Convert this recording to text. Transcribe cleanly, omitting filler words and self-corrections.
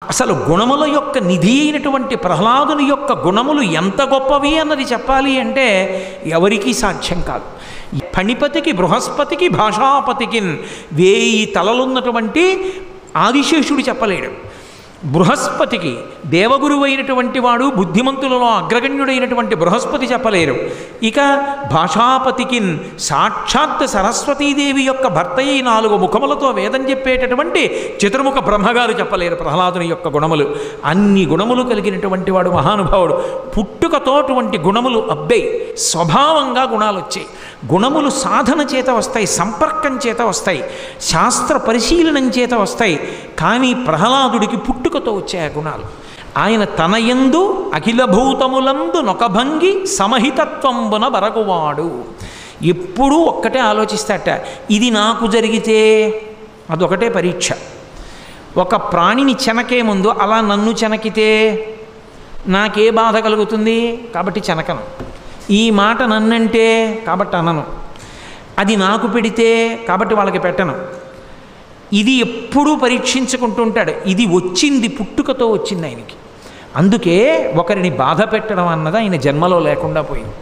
అసలు గుణముల యొక్క నిధి అయినటువంటి ప్రహ్లాదుని యొక్క గుణములు ఎంత గొప్పవి అన్నది చెప్పాలి అంటే ఎవరికీ సాధ్యం కాదు. ఫణిపతికి, బృహస్పతికి, భాషాపతికి 1000 తలలున్నటువంటి ఆదిశేషుడు చెప్పలేడు. బృహస్పతికి దేవగురువు అయినటువంటి వాడు, బుద్ధిమంతులలో అగ్రగణ్యుడైనటువంటి బృహస్పతి చెప్పలేరు. ఇక భాషాపతికి సాక్షాత్ సరస్వతీదేవి యొక్క భర్త అయి 4 ముఖములతో వేదం చెప్పేటటువంటి చతుర్ముఖ బ్రహ్మగారు చెప్పలేరు ప్రహ్లాదుని యొక్క గుణములు. అన్ని గుణములు కలిగినటువంటి వాడు మహానుభావుడు. పుట్టుకతోటువంటి గుణములు అబ్బే, స్వభావంగా గుణాలు వచ్చాయి. గుణములు సాధన చేత వస్తాయి, సంపర్కం చేత వస్తాయి, శాస్త్ర పరిశీలనం చేత వస్తాయి. కానీ ప్రహ్లాదుడికి పుట్టుకతో వచ్చాయి ఆ గుణాలు. ఆయన తనయందు అఖిల భూతములందు నొకభంగి సమహితత్వంబున బరగువాడు. ఎప్పుడూ ఒక్కటే ఆలోచిస్తాట, ఇది నాకు జరిగితే అదొకటే పరీక్ష. ఒక ప్రాణిని చెనకే ముందు అలా నన్ను చెనకితే నాకే బాధ కలుగుతుంది, కాబట్టి చెనకను. ఈ మాట నన్నంటే కాబట్టి అనను. అది నాకు పెడితే కాబట్టి వాళ్ళకి పెట్టను. ఇది ఎప్పుడూ పరీక్షించుకుంటూ ఉంటాడు. ఇది వచ్చింది, పుట్టుకతో వచ్చింది ఆయనకి. అందుకే ఒకరిని బాధ పెట్టడం అన్నది ఆయన జన్మలో లేకుండా పోయింది.